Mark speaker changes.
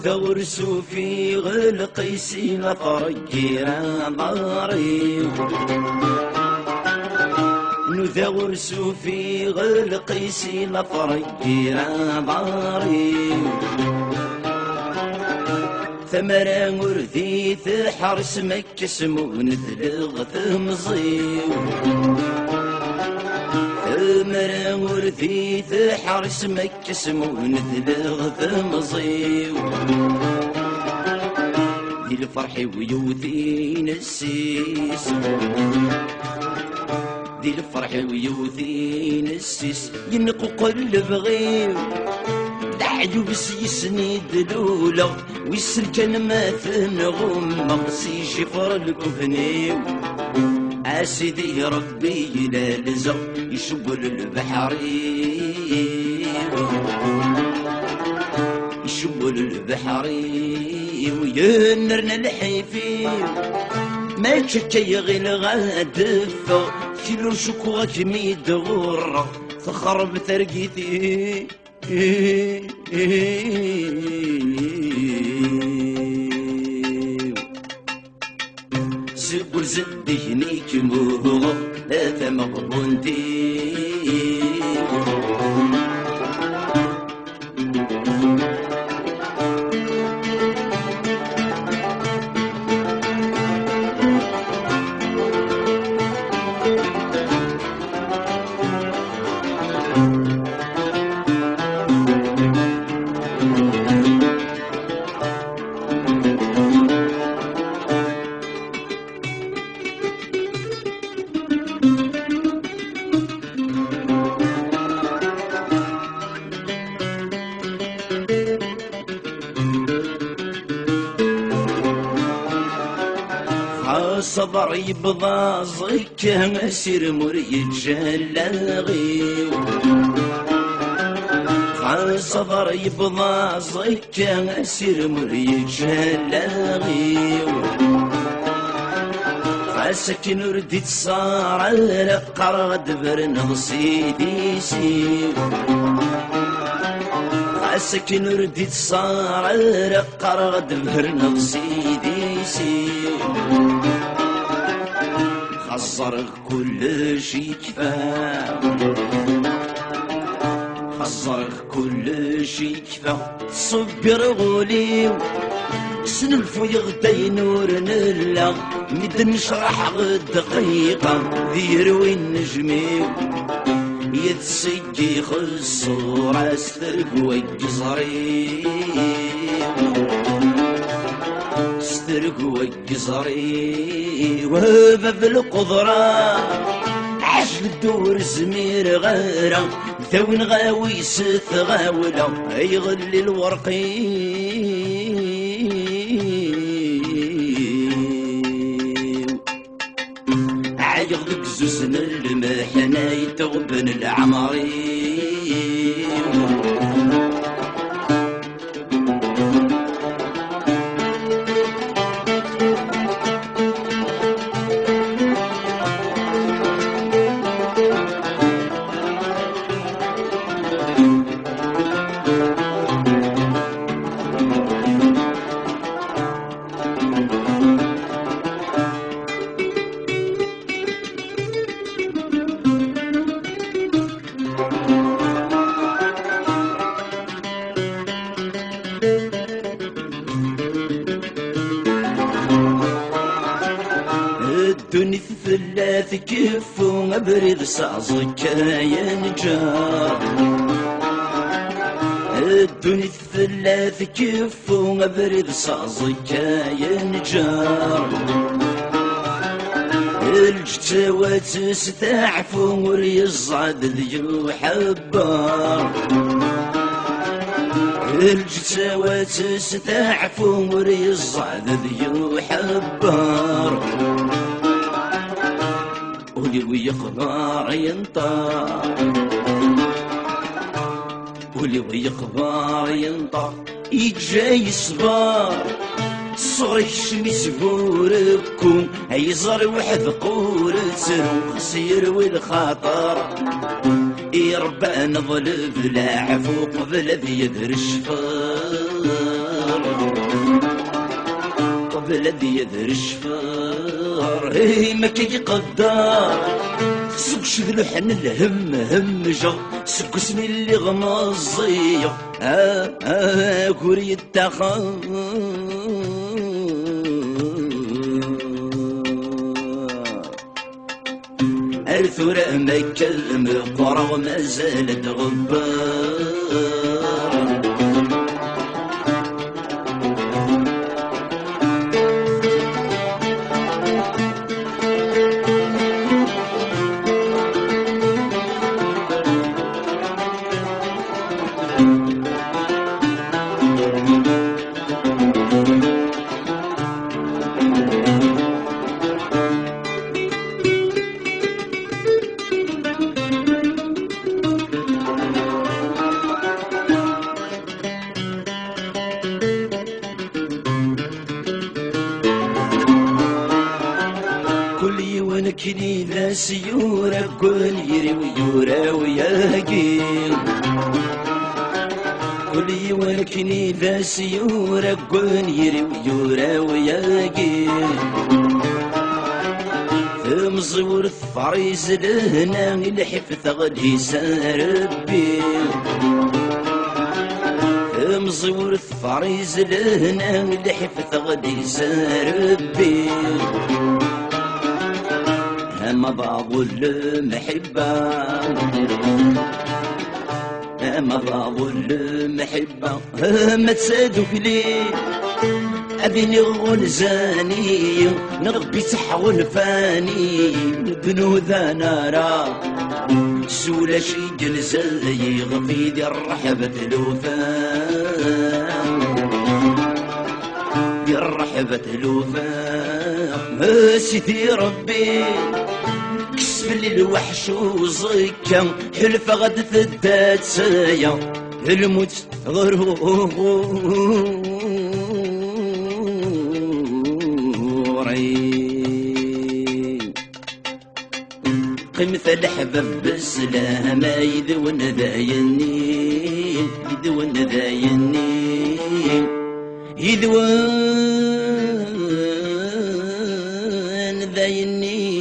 Speaker 1: ثورسو في غلقيسي لفرقينا ضاري نثورسو في غلقيسي لفرقينا ضاري ثمرة ورثي ثحرس مكسمون ثلغ ثمزيو ثمرة ورثي ثحرس مكسمون ثلغ ثمزيو ذي الفرح ويوثي نسيس ذي الفرح ويوثي نسيس ينقو قلب غيو العيوب يسند لولا ويسر كان ما ثنغم سي شفر الكفنيو اسيدي ربي لا لزق يشبل البحري يشبل البحري وينرنا الحيفي ما تشكي غير غادفة كيلو شكوى كميد غرة تخرب ترقيتي سبل زدي هنيك موغو لا تمغبوندي صبر يبضى زكه مسير مريد جلاغي صبر يبضى زكه مسير مريد جلاغي سكن رديت صار القرد برن سيدي سيو سكن رديت صار القرد برن سيدي سيو خسر كل شي كفا خسر كل شي كفا صبر غولي سنلفو يغدي نور نلا مد نشرح دقيقة ذيروي النجمي يتسقي خصو راس ثرقوي قصري سترقوي قصري وباب القدرة عجل الدور زمير غيره ثون غاوي ست غاولة يغلي الورقي عيغ زوزن المحنة يتغبن العمري الدنيا ثلاث كف ومبرد صعصك يا نجار دوني الثلاث كفو مبرد صازي كاين جار الجتوات ستعفو وري الصعد ذيو حبار الجتوات ستعفو وري الصعد ذيو حبار ولي ويقضى ينطار ولي ويقضى ينطار يجاي صبار صغري الشمس بوركم يزر وحد قورتر وخسير والخاطر يربى نظل بلا عفو قبل ذي يدر الشفار قبل ذي يدر الشفار هي ما كي قدار سوق شذلو حن الهم همجة سوق اسمي اللي غمزية كوري التخار الثورة مكة مقرى وما زالت غبار كني ذا سيورة كل يري ويورا وياقي كل يوكني ذا سيورة كل يري ويورا وياقي ثم صور الفريز لهنا الحفظ غدي ساربي ثم صور الفريز لهنا الحفظ غدي ساربي أما بعض المحبة أما بعض المحبة ما تسادوك لي أبيني غلزاني نغبي تحول فاني بنوذا نارا سولا شي جلزاي غفي دي الرحبة الوفاء دي الرحبة الوفاء سيدي ربي كسب لي الوحش وزكا حلفة غد ثدات سايا الموت غروري قمت الحباب بالسلامة يذون ذايني يذون ذايني يذون ذايني